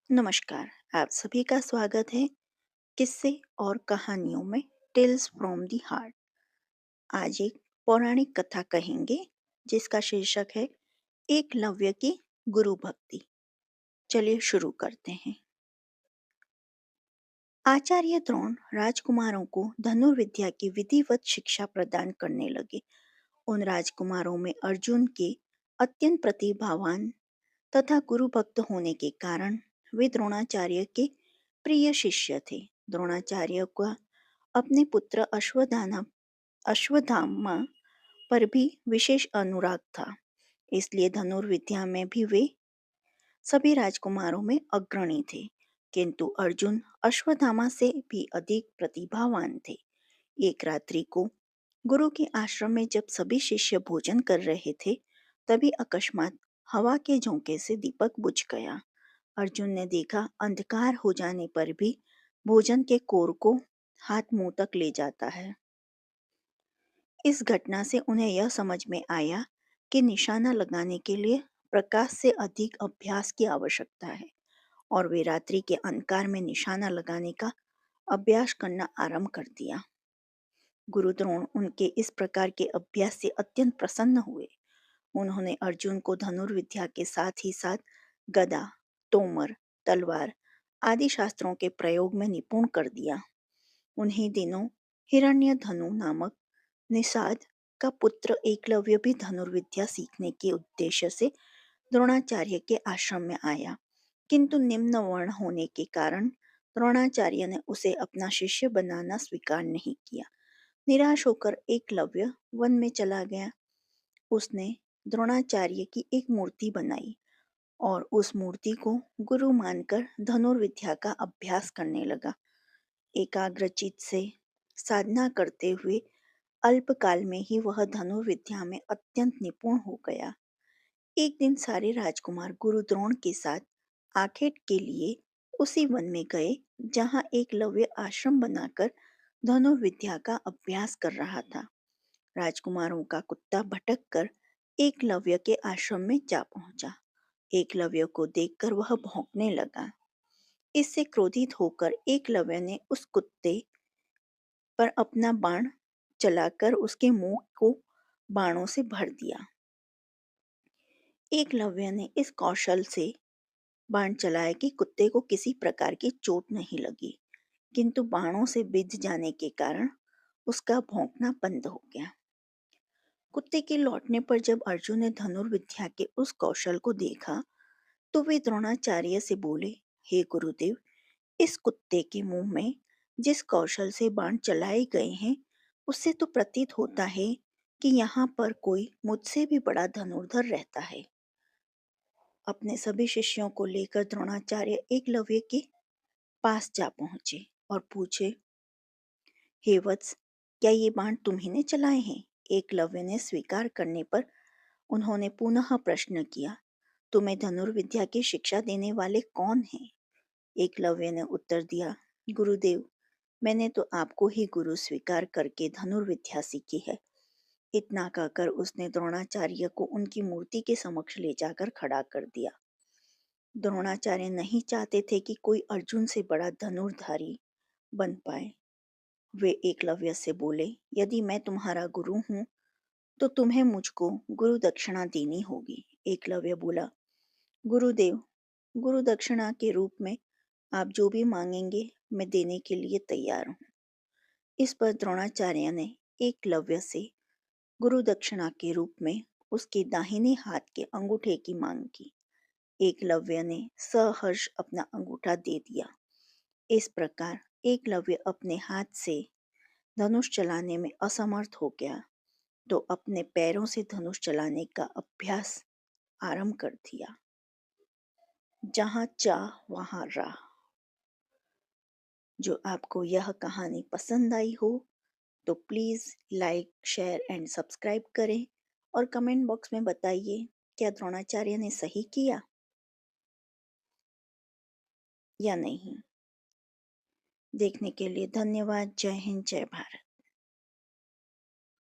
नमस्कार। आप सभी का स्वागत है किस्से और कहानियों में टेल्स फ्रॉम दी हार्ट। आज एक पौराणिक कथा कहेंगे जिसका शीर्षक है एकलव्य की गुरु भक्ति। चलिए शुरू करते हैं। आचार्य द्रोण राजकुमारों को धनुर्विद्या की विधिवत शिक्षा प्रदान करने लगे। उन राजकुमारों में अर्जुन के अत्यंत प्रतिभावान तथा गुरु भक्त होने के कारण वे द्रोणाचार्य के प्रिय शिष्य थे। द्रोणाचार्य का अपने पुत्र अश्वत्थामा पर भी विशेष अनुराग था, इसलिए धनुर्विद्या में भी वे सभी राजकुमारों में अग्रणी थे। किंतु अर्जुन अश्वत्थामा से भी अधिक प्रतिभावान थे। एक रात्रि को गुरु के आश्रम में जब सभी शिष्य भोजन कर रहे थे, तभी अकस्मात हवा के झोंके से दीपक बुझ गया। अर्जुन ने देखा अंधकार हो जाने पर भी भोजन के कोर को हाथ मुंह तक ले जाता है। इस घटना से उन्हें यह समझ में आया कि निशाना लगाने के लिए प्रकाश से अधिक अभ्यास की आवश्यकता है, और वे रात्रि के अंधकार में निशाना लगाने का अभ्यास करना आरंभ कर दिया। गुरु द्रोण उनके इस प्रकार के अभ्यास से अत्यंत प्रसन्न हुए। उन्होंने अर्जुन को धनुर्विद्या के साथ ही साथ गदा, तोमर, तलवार आदि शास्त्रों के प्रयोग में निपुण कर दिया। उन्हीं दिनों हिरण्यधनु नामक निषाद का पुत्र एकलव्य भी धनुर्विद्या सीखने के उद्देश्य से द्रोणाचार्य के आश्रम में आया, किंतु निम्न वर्ण होने के कारण द्रोणाचार्य ने उसे अपना शिष्य बनाना स्वीकार नहीं किया। निराश होकर एकलव्य वन में चला गया। उसने द्रोणाचार्य की एक मूर्ति बनाई और उस मूर्ति को गुरु मानकर धनुर्विद्या का अभ्यास करने लगा। एकाग्रचित से साधना करते हुए अल्पकाल में ही वह धनुर्विद्या में अत्यंत निपुण हो गया। एक दिन सारे राजकुमार गुरु द्रोण के साथ आखेट के लिए उसी वन में गए जहां एकलव्य आश्रम बनाकर धनुर्विद्या का अभ्यास कर रहा था। राजकुमारों का कुत्ता भटक कर एकलव्य के आश्रम में जा पहुंचा। एकलव्य को देखकर वह भौंकने लगा। इससे क्रोधित होकर एकलव्य ने उस कुत्ते पर अपना बाण चलाकर उसके मुंह को बाणों से भर दिया। एकलव्य ने इस कौशल से बाण चलाया कि कुत्ते को किसी प्रकार की चोट नहीं लगी, किंतु बाणों से बिध जाने के कारण उसका भौंकना बंद हो गया। कुत्ते के लौटने पर जब अर्जुन ने धनुर्विद्या के उस कौशल को देखा, तो वे द्रोणाचार्य से बोले, हे गुरुदेव, इस कुत्ते के मुंह में जिस कौशल से बाण चलाए गए हैं, उससे तो प्रतीत होता है कि यहाँ पर कोई मुझसे भी बड़ा धनुर्धर रहता है। अपने सभी शिष्यों को लेकर द्रोणाचार्य एकलव्य के पास जा पहुंचे और पूछे, हे वत्स, क्या ये बाण तुम्ही ने चलाए हैं? एकलव्य ने स्वीकार करने पर उन्होंने पुनः प्रश्न किया, तुम्हें धनुर्विद्या की शिक्षा देने वाले कौन हैं? एकलव्य ने उत्तर दिया, गुरुदेव, मैंने तो आपको ही गुरु स्वीकार करके धनुर्विद्या सीखी है। इतना कहकर उसने द्रोणाचार्य को उनकी मूर्ति के समक्ष ले जाकर खड़ा कर दिया। द्रोणाचार्य नहीं चाहते थे कि कोई अर्जुन से बड़ा धनुर्धारी बन पाए। वे एकलव्य से बोले, यदि मैं तुम्हारा गुरु हूँ तो तुम्हें मुझको गुरु दक्षिणा देनी होगी। एकलव्य बोला, गुरुदेव, गुरु दक्षिणा के रूप में आप जो भी मांगेंगे मैं देने के लिए तैयार हूँ। इस पर द्रोणाचार्य ने एकलव्य से गुरु दक्षिणा के रूप में उसके दाहिने हाथ के अंगूठे की मांग की। एकलव्य ने सहर्ष अपना अंगूठा दे दिया। इस प्रकार एकलव्य अपने हाथ से धनुष चलाने में असमर्थ हो गया, तो अपने पैरों से धनुष चलाने का अभ्यास आरंभ कर दिया। जहाँ चाह वहाँ राह। जो आपको यह कहानी पसंद आई हो तो please like, share and subscribe करें और कमेंट बॉक्स में बताइए, क्या द्रोणाचार्य ने सही किया या नहीं। देखने के लिए धन्यवाद। जय हिंद, जय भारत।